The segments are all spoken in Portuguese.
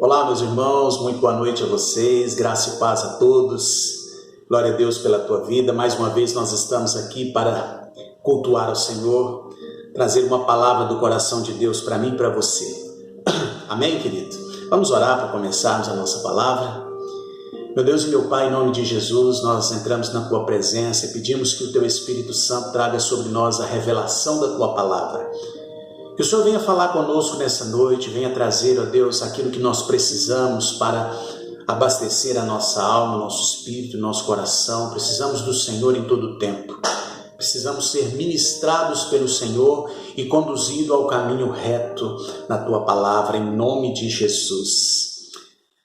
Olá, meus irmãos, muito boa noite a vocês, graça e paz a todos. Glória a Deus pela tua vida. Mais uma vez nós estamos aqui para cultuar ao Senhor, trazer uma palavra do coração de Deus para mim e para você. Amém, querido? Vamos orar para começarmos a nossa palavra. Meu Deus e meu Pai, em nome de Jesus, nós entramos na tua presença e pedimos que o teu Espírito Santo traga sobre nós a revelação da tua palavra. Que o Senhor venha falar conosco nessa noite, venha trazer, ó Deus, aquilo que nós precisamos para abastecer a nossa alma, nosso espírito, nosso coração. Precisamos do Senhor em todo o tempo. Precisamos ser ministrados pelo Senhor e conduzidos ao caminho reto na tua palavra, em nome de Jesus.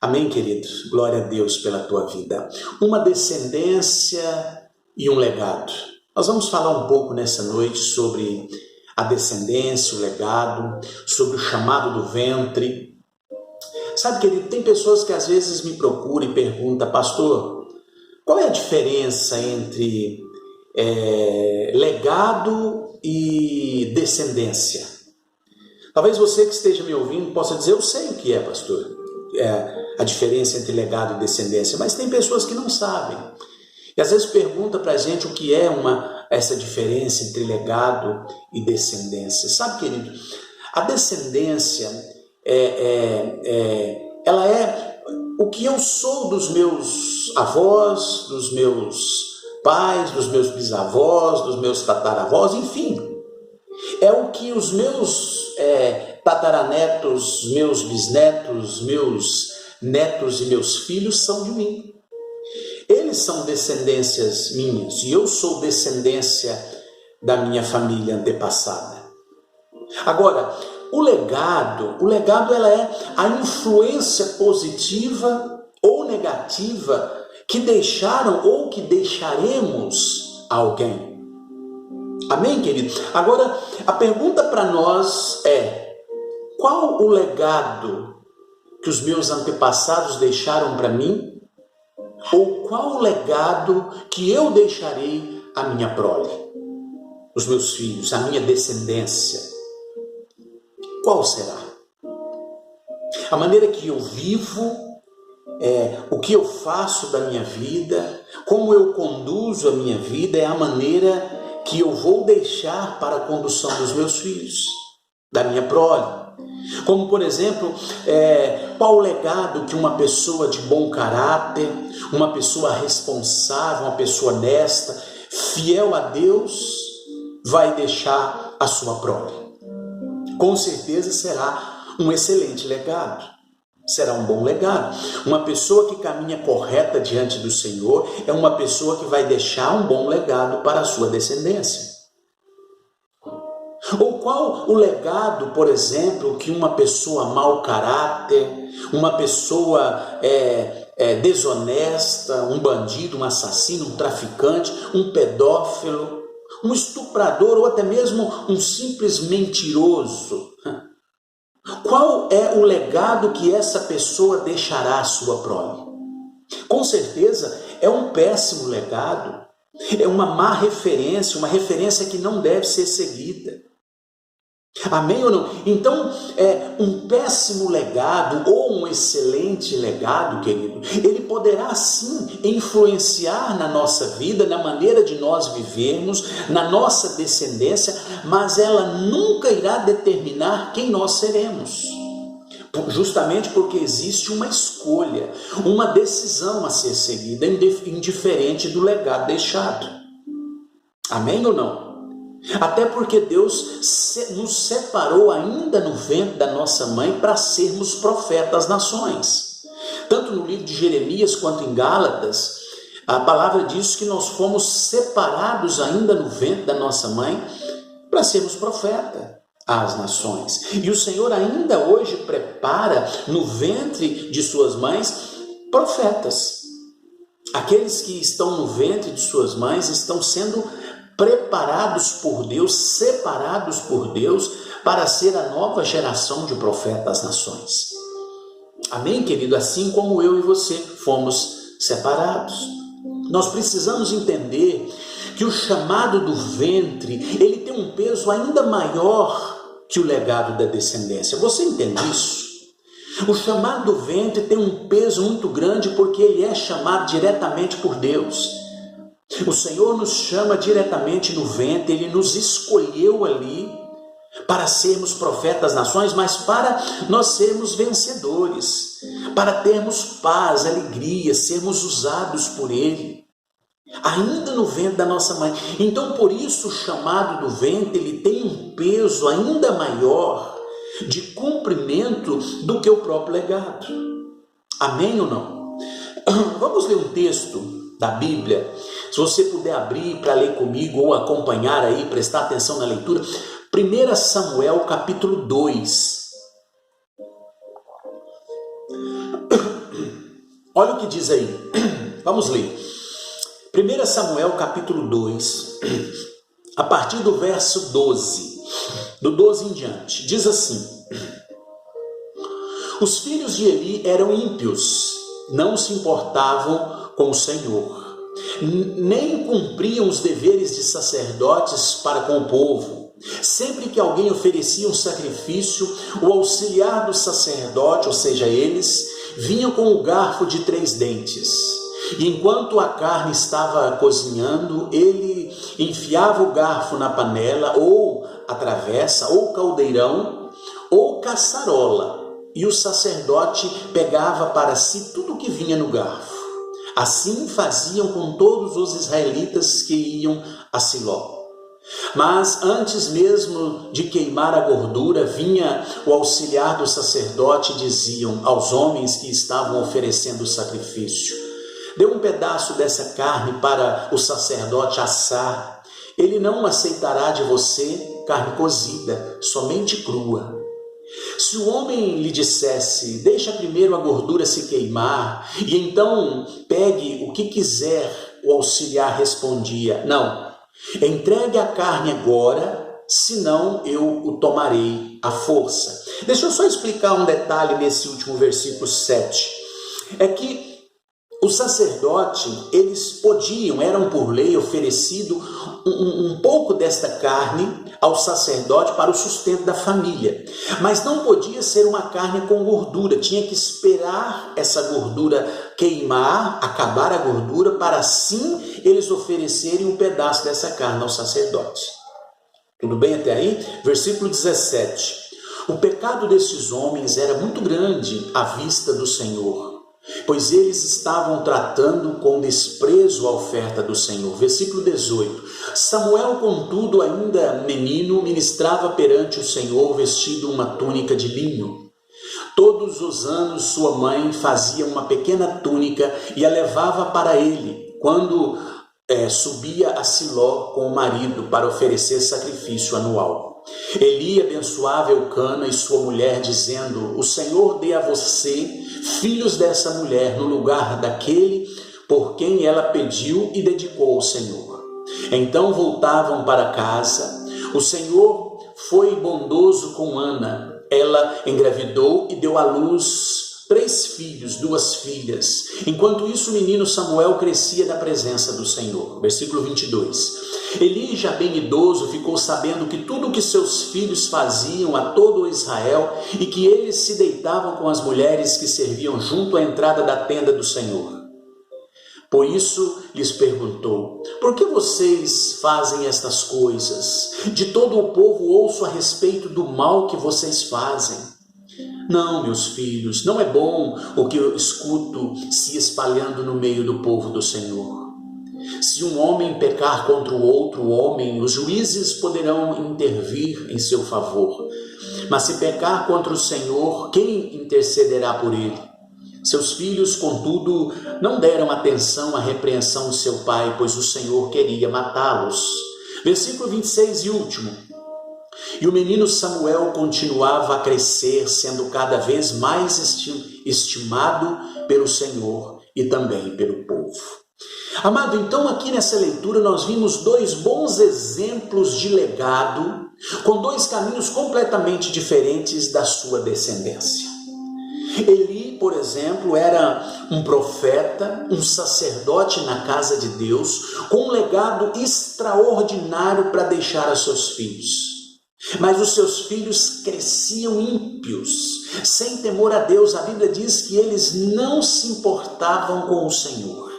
Amém, querido? Glória a Deus pela tua vida. Uma descendência e um legado. Nós vamos falar um pouco nessa noite sobre a descendência, o legado, sobre o chamado do ventre. Sabe, querido, tem pessoas que às vezes me procuram e perguntam: pastor, qual é a diferença entre legado e descendência? Talvez você que esteja me ouvindo possa dizer: eu sei o que é, pastor, a diferença entre legado e descendência, mas tem pessoas que não sabem. E às vezes pergunta para a gente o que é essa diferença entre legado e descendência. Sabe, querido, a descendência ela é o que eu sou dos meus avós, dos meus pais, dos meus bisavós, dos meus tataravós, enfim. É o que os meus tataranetos, meus bisnetos, meus netos e meus filhos são de mim. Eles são descendências minhas e eu sou descendência da minha família antepassada. Agora, o legado ela é a influência positiva ou negativa que deixaram ou que deixaremos a alguém. Amém, querido? Agora, a pergunta para nós é: qual o legado que os meus antepassados deixaram para mim? Ou qual o legado que eu deixarei à minha prole, os meus filhos, a minha descendência? Qual será? A maneira que eu vivo, o que eu faço da minha vida, como eu conduzo a minha vida, é a maneira que eu vou deixar para a condução dos meus filhos, da minha prole. Como, por exemplo, qual o legado que uma pessoa de bom caráter, uma pessoa responsável, uma pessoa honesta, fiel a Deus, vai deixar a sua prole? Com certeza será um excelente legado, será um bom legado. Uma pessoa que caminha correta diante do Senhor é uma pessoa que vai deixar um bom legado para a sua descendência. Ou qual o legado, por exemplo, que uma pessoa mau caráter, uma pessoa desonesta, um bandido, um assassino, um traficante, um pedófilo, um estuprador ou até mesmo um simples mentiroso, qual é o legado que essa pessoa deixará à sua prole? Com certeza é um péssimo legado, é uma má referência, uma referência que não deve ser seguida. Amém ou não? Então, um péssimo legado ou um excelente legado, querido, ele poderá sim influenciar na nossa vida, na maneira de nós vivermos, na nossa descendência, mas ela nunca irá determinar quem nós seremos. Justamente porque existe uma escolha, uma decisão a ser seguida, indiferente do legado deixado. Amém ou não? Até porque Deus nos separou ainda no ventre da nossa mãe para sermos profetas das nações. Tanto no livro de Jeremias quanto em Gálatas, a palavra diz que nós fomos separados ainda no ventre da nossa mãe para sermos profetas às nações. E o Senhor ainda hoje prepara no ventre de suas mães profetas. Aqueles que estão no ventre de suas mães estão sendo preparados por Deus, separados por Deus, para ser a nova geração de profetas das nações. Amém, querido? Assim como eu e você fomos separados. Nós precisamos entender que o chamado do ventre, ele tem um peso ainda maior que o legado da descendência. Você entende isso? O chamado do ventre tem um peso muito grande porque ele é chamado diretamente por Deus. O Senhor nos chama diretamente no ventre, Ele nos escolheu ali para sermos profetas das nações, mas para nós sermos vencedores, para termos paz, alegria, sermos usados por Ele, ainda no ventre da nossa mãe. Então, por isso, o chamado do ventre, ele tem um peso ainda maior de cumprimento do que o próprio legado. Amém ou não? Vamos ler um texto da Bíblia. Se você puder abrir para ler comigo ou acompanhar aí, prestar atenção na leitura. 1 Samuel capítulo 2. Olha o que diz aí. Vamos ler. 1 Samuel capítulo 2, a partir do verso 12. Do 12 em diante. Diz assim: Os filhos de Eli eram ímpios, não se importavam com o Senhor, nem cumpriam os deveres de sacerdotes para com o povo. Sempre que alguém oferecia um sacrifício, o auxiliar do sacerdote, ou seja, eles, vinham com o garfo de 3 dentes. E enquanto a carne estava cozinhando, ele enfiava o garfo na panela, ou a travessa, ou caldeirão, ou caçarola, e o sacerdote pegava para si tudo o que vinha no garfo. Assim faziam com todos os israelitas que iam a Siló. Mas antes mesmo de queimar a gordura, vinha o auxiliar do sacerdote e diziam aos homens que estavam oferecendo o sacrifício: dê um pedaço dessa carne para o sacerdote assar. Ele não aceitará de você carne cozida, somente crua. Se o homem lhe dissesse: deixa primeiro a gordura se queimar, e então pegue o que quiser, o auxiliar respondia: não, entregue a carne agora, senão eu o tomarei à força. Deixa eu só explicar um detalhe nesse último versículo 7. É que o sacerdote, eles podiam, eram por lei oferecido um pouco desta carne ao sacerdote para o sustento da família. Mas não podia ser uma carne com gordura, tinha que esperar essa gordura queimar, acabar a gordura, para assim eles oferecerem um pedaço dessa carne ao sacerdote. Tudo bem até aí? Versículo 17. O pecado desses homens era muito grande à vista do Senhor, pois eles estavam tratando com desprezo a oferta do Senhor. Versículo 18. Samuel, contudo, ainda menino, ministrava perante o Senhor vestido uma túnica de linho. Todos os anos sua mãe fazia uma pequena túnica e a levava para ele, quando subia a Siló com o marido para oferecer sacrifício anual. Eli abençoava Eucana e sua mulher, dizendo: o Senhor dê a você filhos dessa mulher no lugar daquele por quem ela pediu e dedicou ao Senhor. Então voltavam para casa. O Senhor foi bondoso com Ana. Ela engravidou e deu à luz 3 filhos, 2 filhas. Enquanto isso, o menino Samuel crescia na presença do Senhor. Versículo 22. Eli, já bem idoso, ficou sabendo que tudo o que seus filhos faziam a todo o Israel e que eles se deitavam com as mulheres que serviam junto à entrada da tenda do Senhor. Por isso lhes perguntou: por que vocês fazem estas coisas? De todo o povo ouço a respeito do mal que vocês fazem. Não, meus filhos, não é bom o que eu escuto se espalhando no meio do povo do Senhor. Se um homem pecar contra o outro homem, os juízes poderão intervir em seu favor. Mas se pecar contra o Senhor, quem intercederá por ele? Seus filhos, contudo, não deram atenção à repreensão de seu pai, pois o Senhor queria matá-los. Versículo 26 e último. E o menino Samuel continuava a crescer, sendo cada vez mais estimado pelo Senhor e também pelo povo. Amado, então aqui nessa leitura nós vimos 2 bons exemplos de legado, com 2 caminhos completamente diferentes da sua descendência. Eli, por exemplo, era um profeta, um sacerdote na casa de Deus, com um legado extraordinário para deixar a seus filhos. Mas os seus filhos cresciam ímpios, sem temor a Deus. A Bíblia diz que eles não se importavam com o Senhor.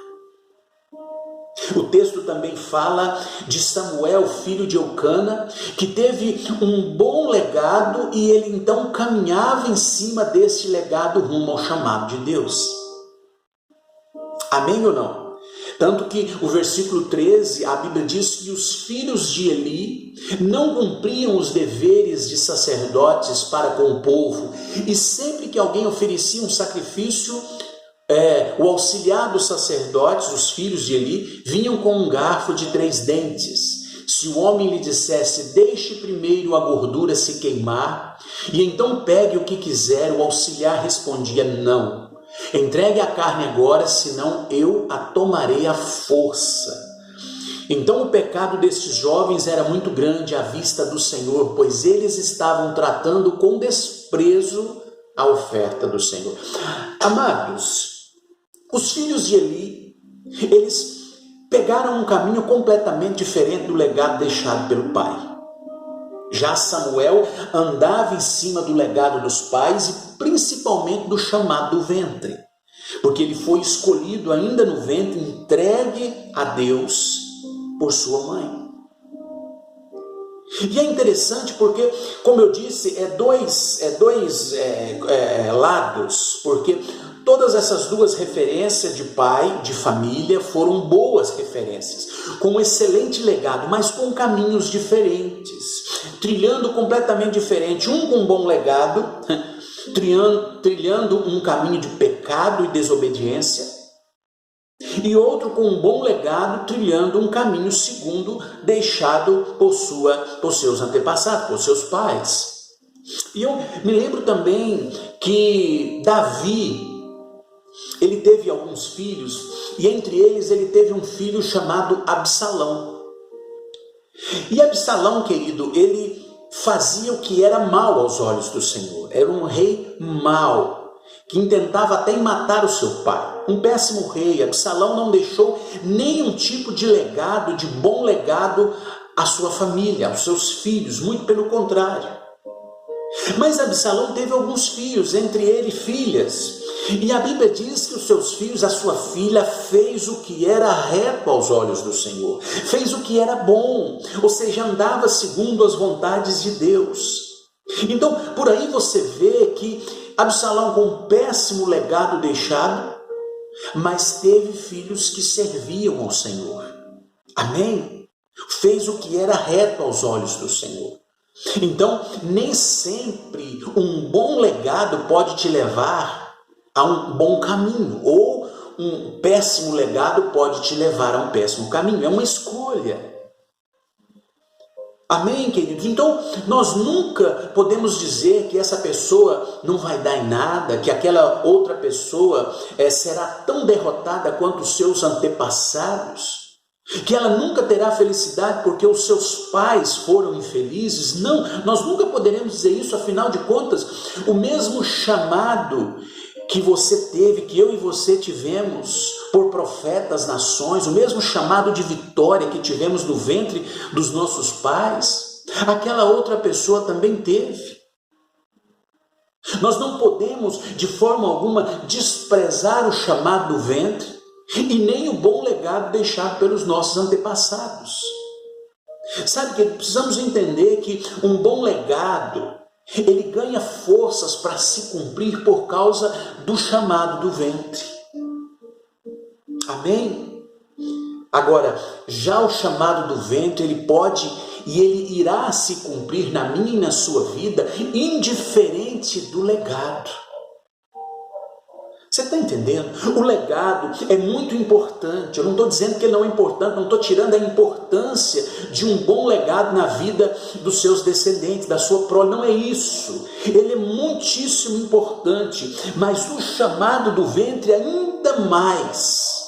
O texto também fala de Samuel, filho de Eucana, que teve um bom legado e ele então caminhava em cima desse legado rumo ao chamado de Deus. Amém ou não? Tanto que o versículo 13, a Bíblia diz que os filhos de Eli não cumpriam os deveres de sacerdotes para com o povo, e sempre que alguém oferecia um sacrifício, o auxiliar dos sacerdotes, os filhos de Eli, vinham com um garfo de 3 dentes. Se o homem lhe dissesse: deixe primeiro a gordura se queimar, e então pegue o que quiser, o auxiliar respondia: não. Entregue a carne agora, senão eu a tomarei à força. Então o pecado destes jovens era muito grande à vista do Senhor, pois eles estavam tratando com desprezo a oferta do Senhor. Amados, os filhos de Eli, eles pegaram um caminho completamente diferente do legado deixado pelo pai. Já Samuel andava em cima do legado dos pais e principalmente do chamado do ventre, porque ele foi escolhido ainda no ventre, entregue a Deus por sua mãe. E é interessante porque, como eu disse, dois lados, porque todas essas duas referências de pai, de família, foram boas referências, com um excelente legado, mas com caminhos diferentes, trilhando completamente diferente. Um com um bom legado, trilhando um caminho de pecado e desobediência, e outro com um bom legado, trilhando um caminho segundo deixado por seus antepassados, por seus pais. E eu me lembro também que Davi, ele teve alguns filhos, e entre eles ele teve um filho chamado Absalão. E Absalão, querido, ele fazia o que era mal aos olhos do Senhor. Era um rei mau, que intentava até matar o seu pai. Um péssimo rei. Absalão não deixou nenhum tipo de legado, de bom legado à sua família, aos seus filhos, muito pelo contrário. Mas Absalão teve alguns filhos, entre eles filhas. E a Bíblia diz que os seus filhos, a sua filha, fez o que era reto aos olhos do Senhor, fez o que era bom, ou seja, andava segundo as vontades de Deus. Então, por aí você vê que Absalão, com um péssimo legado deixado, mas teve filhos que serviam ao Senhor. Amém? Fez o que era reto aos olhos do Senhor. Então, nem sempre um bom legado pode te levar a um bom caminho, ou um péssimo legado pode te levar a um péssimo caminho. É uma escolha. Amém, queridos? Então, nós nunca podemos dizer que essa pessoa não vai dar em nada, que aquela outra pessoa será tão derrotada quanto os seus antepassados, que ela nunca terá felicidade porque os seus pais foram infelizes. Não, nós nunca poderemos dizer isso. Afinal de contas, o mesmo chamado que você teve, que eu e você tivemos por profetas, nações, o mesmo chamado de vitória que tivemos no ventre dos nossos pais, aquela outra pessoa também teve. Nós não podemos de forma alguma desprezar o chamado do ventre e nem o bom legado deixado pelos nossos antepassados. Sabe que precisamos entender que um bom legado, ele ganha forças para se cumprir por causa do chamado do ventre. Amém? Agora, já o chamado do ventre, ele pode e ele irá se cumprir na minha e na sua vida, indiferente do legado. Você está entendendo? O legado é muito importante. Eu não estou dizendo que ele não é importante, não estou tirando a importância de um bom legado na vida dos seus descendentes, da sua prole. Não é isso. Ele é muitíssimo importante, mas o chamado do ventre ainda mais.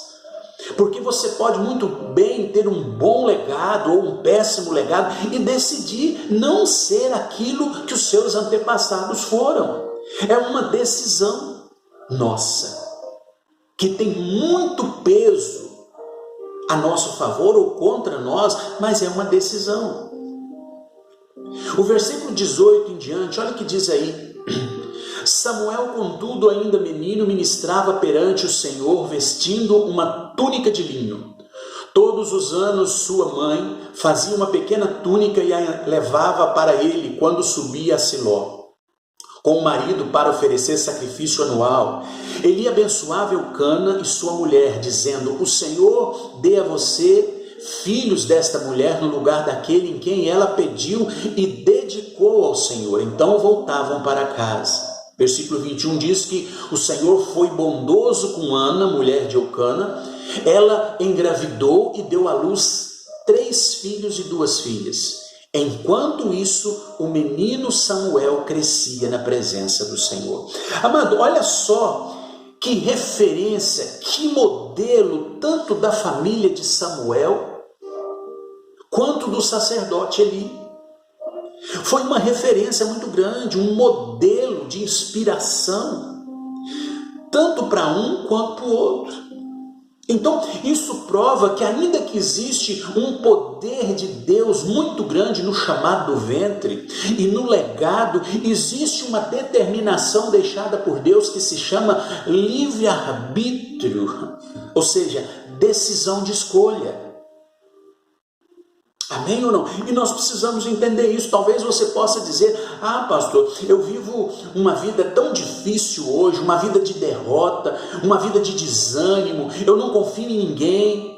Porque você pode muito bem ter um bom legado ou um péssimo legado e decidir não ser aquilo que os seus antepassados foram. É uma decisão nossa, que tem muito peso a nosso favor ou contra nós, mas é uma decisão. O versículo 18 em diante, olha o que diz aí. Samuel, contudo, ainda menino, ministrava perante o Senhor, vestindo uma túnica de linho. Todos os anos sua mãe fazia uma pequena túnica e a levava para ele quando subia a Siló, com o marido para oferecer sacrifício anual. Eli abençoava Eucana e sua mulher, dizendo: o Senhor dê a você filhos desta mulher no lugar daquele em quem ela pediu e dedicou ao Senhor. Então voltavam para casa. Versículo 21 diz que o Senhor foi bondoso com Ana, mulher de Eucana. Ela engravidou e deu à luz 3 filhos e 2 filhas. Enquanto isso, o menino Samuel crescia na presença do Senhor. Amado, olha só que referência, que modelo, tanto da família de Samuel, quanto do sacerdote Eli. Foi uma referência muito grande, um modelo de inspiração, tanto para um quanto para o outro. Então, isso prova que ainda que existe um poder de Deus muito grande no chamado do ventre e no legado, existe uma determinação deixada por Deus que se chama livre-arbítrio, ou seja, decisão de escolha. Amém ou não? E nós precisamos entender isso. Talvez você possa dizer: ah, pastor, eu vivo uma vida tão difícil hoje, uma vida de derrota, uma vida de desânimo, eu não confio em ninguém.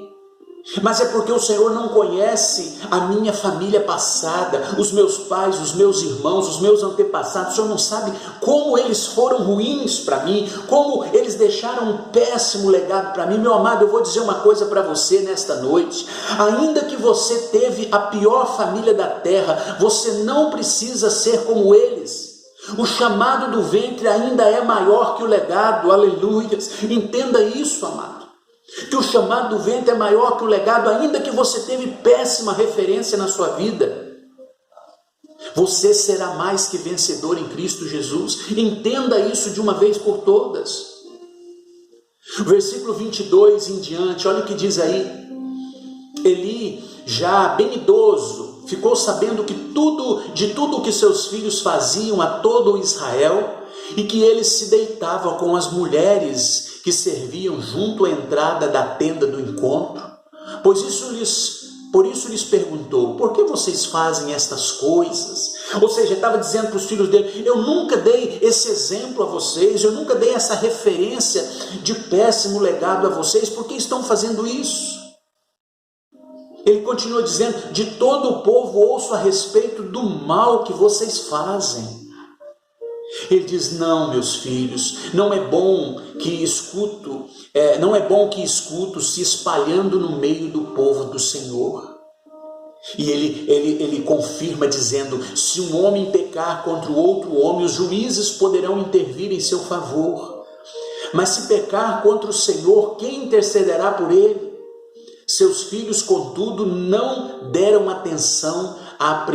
Mas é porque o Senhor não conhece a minha família passada, os meus pais, os meus irmãos, os meus antepassados. O Senhor não sabe como eles foram ruins para mim, como eles deixaram um péssimo legado para mim. Meu amado, eu vou dizer uma coisa para você nesta noite: ainda que você teve a pior família da terra, você não precisa ser como eles. O chamado do ventre ainda é maior que o legado. Aleluia! Entenda isso, amado, que o chamado do ventre é maior que o legado, ainda que você teve péssima referência na sua vida. Você será mais que vencedor em Cristo Jesus. Entenda isso de uma vez por todas. Versículo 22 em diante, olha o que diz aí. Eli, já bem idoso, ficou sabendo que de tudo que seus filhos faziam a todo Israel, e que eles se deitavam com as mulheres que serviam junto à entrada da tenda do encontro. Por isso lhes perguntou: por que vocês fazem estas coisas? Ou seja, estava dizendo para os filhos dele: eu nunca dei esse exemplo a vocês, eu nunca dei essa referência de péssimo legado a vocês, por que estão fazendo isso? Ele continua dizendo: de todo o povo ouço a respeito do mal que vocês fazem. Ele diz: não, meus filhos, não é bom que escuto se espalhando no meio do povo do Senhor. E ele confirma dizendo: se um homem pecar contra o outro homem, os juízes poderão intervir em seu favor. Mas se pecar contra o Senhor, quem intercederá por ele? Seus filhos, contudo, não deram atenção à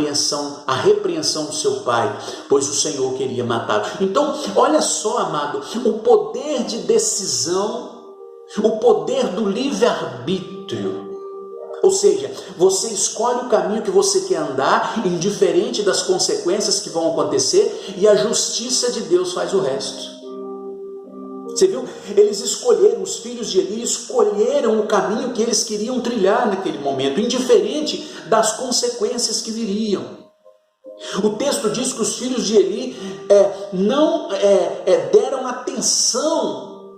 repreensão do seu pai, pois o Senhor queria matá-lo. Então, olha só, amado, o poder de decisão, o poder do livre-arbítrio. Ou seja, você escolhe o caminho que você quer andar, indiferente das consequências que vão acontecer, e a justiça de Deus faz o resto. Você viu? Eles escolheram, os filhos de Eli escolheram o caminho que eles queriam trilhar naquele momento, indiferente das consequências que viriam. O texto diz que os filhos de Eli não deram atenção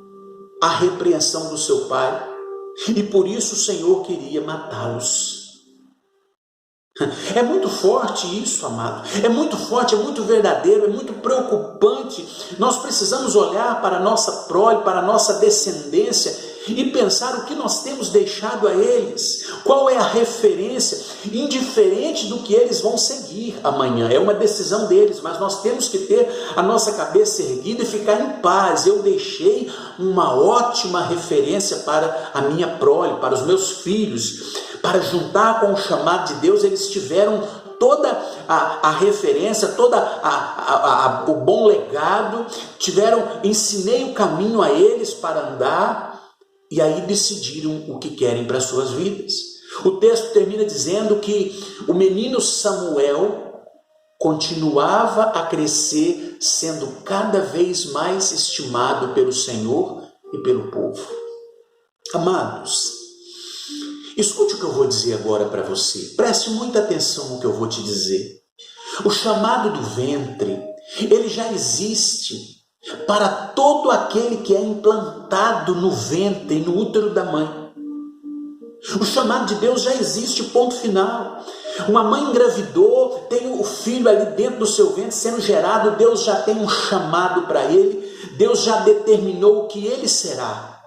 à repreensão do seu pai, e por isso o Senhor queria matá-los. É muito forte isso, amado. É muito forte, é muito verdadeiro, é muito preocupante. Nós precisamos olhar para a nossa prole, para a nossa descendência e pensar o que nós temos deixado a eles. Qual é a referência, indiferente do que eles vão seguir amanhã. É uma decisão deles, mas nós temos que ter a nossa cabeça erguida e ficar em paz. Eu deixei uma ótima referência para a minha prole, para os meus filhos. Para juntar com o chamado de Deus, eles tiveram toda a referência, o bom legado, ensinei o caminho a eles para andar, e aí decidiram o que querem para as suas vidas. O texto termina dizendo que o menino Samuel continuava a crescer, sendo cada vez mais estimado pelo Senhor e pelo povo. Amados, escute o que eu vou dizer agora para você. Preste muita atenção no que eu vou te dizer. O chamado do ventre, ele já existe para todo aquele que é implantado no ventre, no útero da mãe. O chamado de Deus já existe, ponto final. Uma mãe engravidou, tem o filho ali dentro do seu ventre sendo gerado, Deus já tem um chamado para ele, Deus já determinou o que ele será.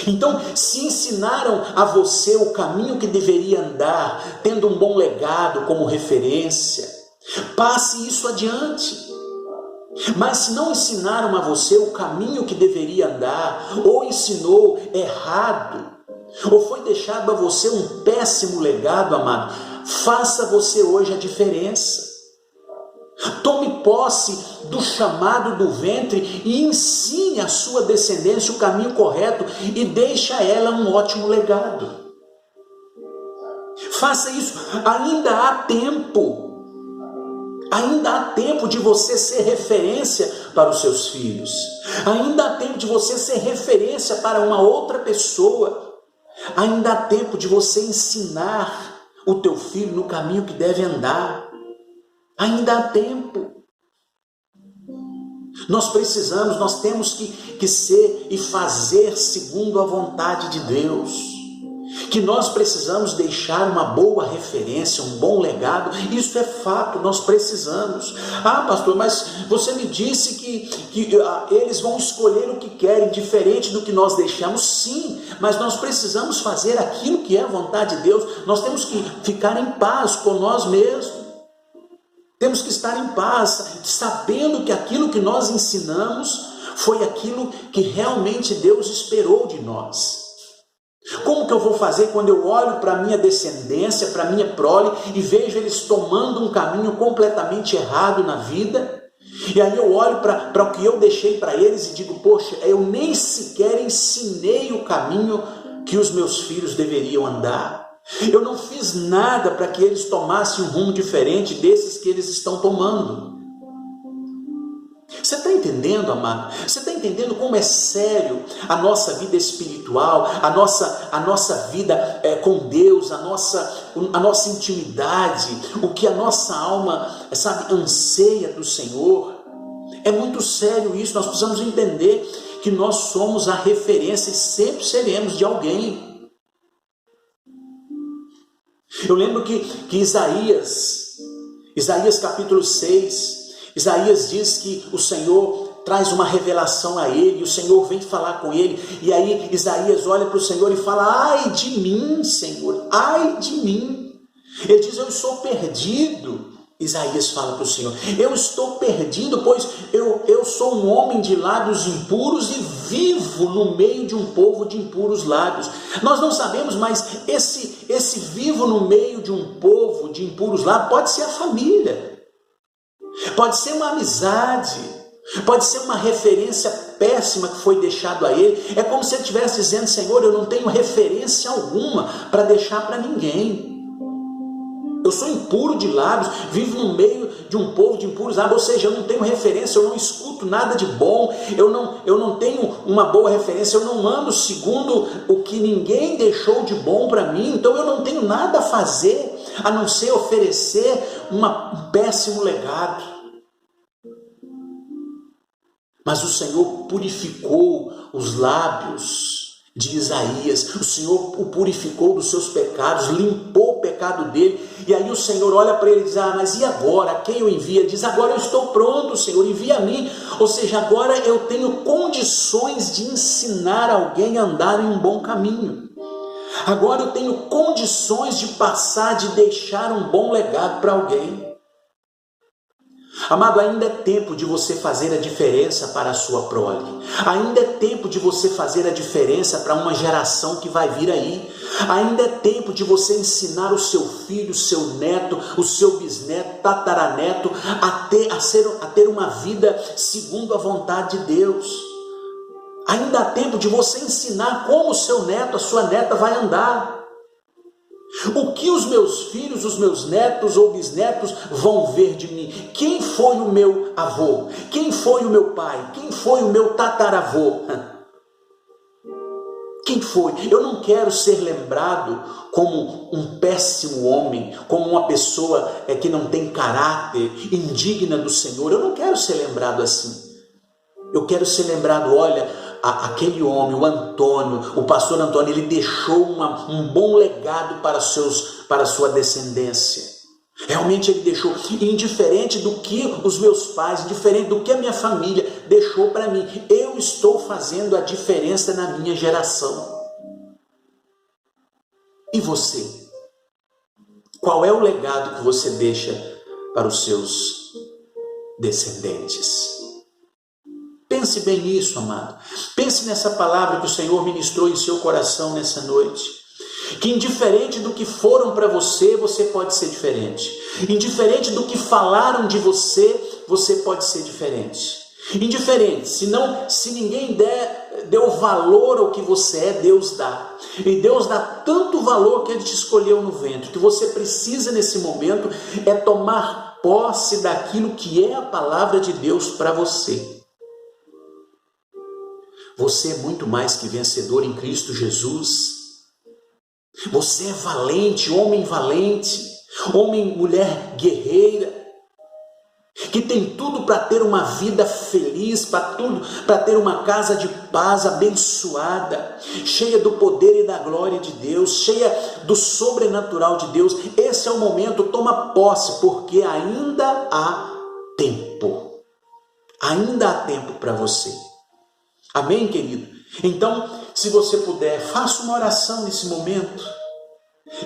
Então, se ensinaram a você o caminho que deveria andar, tendo um bom legado como referência, passe isso adiante. Mas se não ensinaram a você o caminho que deveria andar, ou ensinou errado, ou foi deixado a você um péssimo legado, amado, faça você hoje a diferença. Tome posse do chamado do ventre e ensine a sua descendência o caminho correto e deixe a ela um ótimo legado. Faça isso, ainda há tempo. Ainda há tempo de você ser referência para os seus filhos. Ainda há tempo de você ser referência para uma outra pessoa. Ainda há tempo de você ensinar o teu filho no caminho que deve andar. Ainda há tempo. Nós temos que ser e fazer segundo a vontade de Deus. Que nós precisamos deixar uma boa referência, um bom legado, isso é fato, nós precisamos. Ah, pastor, mas você me disse que eles vão escolher o que querem, diferente do que nós deixamos. Sim, mas nós precisamos fazer aquilo que é a vontade de Deus, nós temos que ficar em paz com nós mesmos. Temos que estar em paz, sabendo que aquilo que nós ensinamos foi aquilo que realmente Deus esperou de nós. Como que eu vou fazer quando eu olho para a minha descendência, para a minha prole e vejo eles tomando um caminho completamente errado na vida? E aí eu olho para o que eu deixei para eles e digo, poxa, eu nem sequer ensinei o caminho que os meus filhos deveriam andar. Eu não fiz nada para que eles tomassem um rumo diferente desses que eles estão tomando. Você está entendendo, amado? Você está entendendo como é sério a nossa vida espiritual, a nossa vida com Deus, a nossa intimidade, o que a nossa alma, anseia do Senhor? É muito sério isso, nós precisamos entender que nós somos a referência e sempre seremos de alguém. Eu lembro que Isaías capítulo 6, Isaías diz que o Senhor traz uma revelação a ele, e o Senhor vem falar com ele, e aí Isaías olha para o Senhor e fala, ai de mim, Senhor, ai de mim. Ele diz, eu estou perdido. Isaías fala para o Senhor, eu estou perdido, pois eu sou um homem de lábios impuros e vivo no meio de um povo de impuros lábios. Nós não sabemos, mas esse vivo no meio de um povo de impuros lábios pode ser a família, pode ser uma amizade, pode ser uma referência péssima que foi deixado a ele. É como se ele estivesse dizendo, Senhor, eu não tenho referência alguma para deixar para ninguém. Eu sou impuro de lábios, vivo no meio de um povo de impuros lábios, ou seja, eu não tenho referência, eu não escuto nada de bom, eu não tenho uma boa referência, eu não ando segundo o que ninguém deixou de bom para mim, então eu não tenho nada a fazer, a não ser oferecer um péssimo legado. Mas o Senhor purificou os lábios de Isaías, o Senhor o purificou dos seus pecados, limpou o pecado dele, e aí o Senhor olha para ele e diz, mas e agora? A quem eu envio? Ele diz, agora eu estou pronto, Senhor, envia a mim, ou seja, agora eu tenho condições de ensinar alguém a andar em um bom caminho, agora eu tenho condições de passar, de deixar um bom legado para alguém. Amado, ainda é tempo de você fazer a diferença para a sua prole. Ainda é tempo de você fazer a diferença para uma geração que vai vir aí. Ainda é tempo de você ensinar o seu filho, o seu neto, o seu bisneto, tataraneto a ter uma vida segundo a vontade de Deus. Ainda há tempo de você ensinar como o seu neto, a sua neta vai andar. O que os meus filhos, os meus netos ou bisnetos vão ver de mim? Quem foi o meu avô? Quem foi o meu pai? Quem foi o meu tataravô? Quem foi? Eu não quero ser lembrado como um péssimo homem, como uma pessoa que não tem caráter, indigna do Senhor. Eu não quero ser lembrado assim. Eu quero ser lembrado, olha, aquele homem, o Antônio, o pastor Antônio, ele deixou um bom legado para a sua descendência. Realmente ele deixou, indiferente do que os meus pais, indiferente do que a minha família deixou para mim, eu estou fazendo a diferença na minha geração. E você? Qual é o legado que você deixa para os seus descendentes? Pense bem nisso, amado. Pense nessa palavra que o Senhor ministrou em seu coração nessa noite. Que indiferente do que foram para você, você pode ser diferente. Indiferente do que falaram de você, você pode ser diferente. Indiferente, se ninguém deu valor ao que você é, Deus dá. E Deus dá tanto valor que Ele te escolheu no ventre. O que você precisa nesse momento é tomar posse daquilo que é a palavra de Deus para você. Você é muito mais que vencedor em Cristo Jesus. Você é valente, homem, mulher guerreira, que tem tudo para ter uma vida feliz, para ter uma casa de paz abençoada, cheia do poder e da glória de Deus, cheia do sobrenatural de Deus. Esse é o momento, toma posse, porque ainda há tempo. Ainda há tempo para você. Amém, querido? Então, se você puder, faça uma oração nesse momento.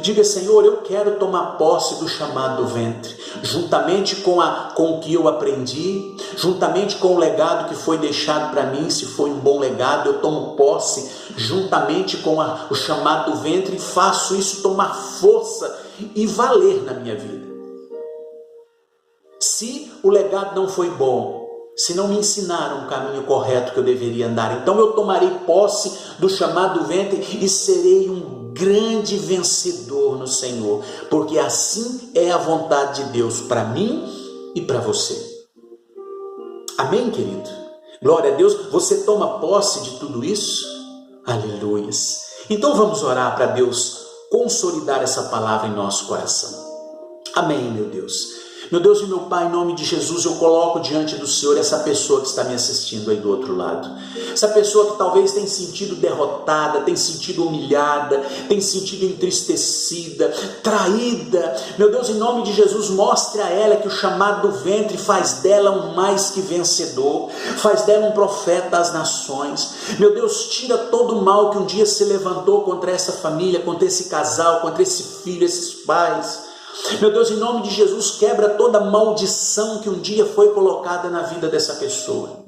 Diga, Senhor, eu quero tomar posse do chamado do ventre, juntamente com o que eu aprendi, juntamente com o legado que foi deixado para mim. Se foi um bom legado, eu tomo posse, juntamente com o chamado do ventre, e faço isso tomar força e valer na minha vida. Se o legado não foi bom, se não me ensinaram o caminho correto que eu deveria andar, então eu tomarei posse do chamado do ventre e serei um grande vencedor no Senhor, porque assim é a vontade de Deus para mim e para você. Amém, querido? Glória a Deus. Você toma posse de tudo isso? Aleluias. Então vamos orar para Deus consolidar essa palavra em nosso coração. Amém, meu Deus. Meu Deus e meu Pai, em nome de Jesus, eu coloco diante do Senhor essa pessoa que está me assistindo aí do outro lado. Essa pessoa que talvez tenha sentido derrotada, tem sentido humilhada, tem sentido entristecida, traída. Meu Deus, em nome de Jesus, mostre a ela que o chamado do ventre faz dela um mais que vencedor, faz dela um profeta das nações. Meu Deus, tira todo o mal que um dia se levantou contra essa família, contra esse casal, contra esse filho, esses pais. Meu Deus, em nome de Jesus, quebra toda maldição que um dia foi colocada na vida dessa pessoa.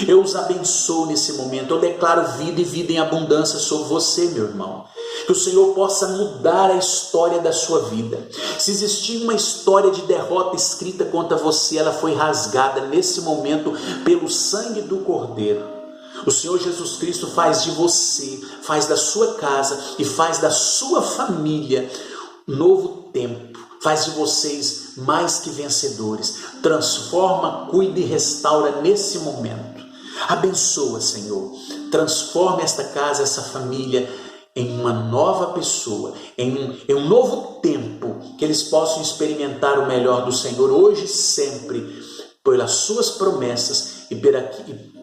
Eu os abençoo nesse momento, eu declaro vida e vida em abundância sobre você, meu irmão. Que o Senhor possa mudar a história da sua vida. Se existir uma história de derrota escrita contra você, ela foi rasgada nesse momento pelo sangue do Cordeiro. O Senhor Jesus Cristo faz de você, faz da sua casa e faz da sua família novo tempo. Faz de vocês mais que vencedores. Transforma, cuida e restaura nesse momento. Abençoa, Senhor. Transforma esta casa, essa família em uma nova pessoa, em um novo tempo, que eles possam experimentar o melhor do Senhor hoje e sempre, pelas suas promessas e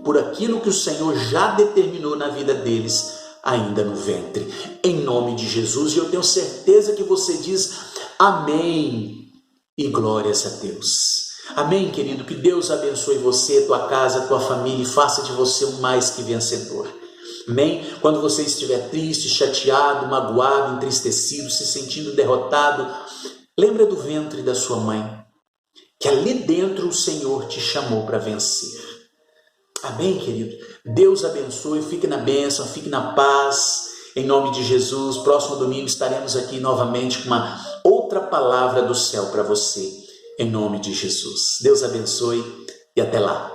por aquilo que o Senhor já determinou na vida deles, ainda no ventre. Em nome de Jesus, e eu tenho certeza que você diz amém e glórias a Deus. Amém, querido? Que Deus abençoe você, tua casa, tua família e faça de você um mais que vencedor. Amém? Quando você estiver triste, chateado, magoado, entristecido, se sentindo derrotado, lembra do ventre da sua mãe, que ali dentro o Senhor te chamou para vencer. Amém, querido? Deus abençoe, fique na bênção, fique na paz, em nome de Jesus. Próximo domingo estaremos aqui novamente com uma outra palavra do céu para você, em nome de Jesus. Deus abençoe e até lá.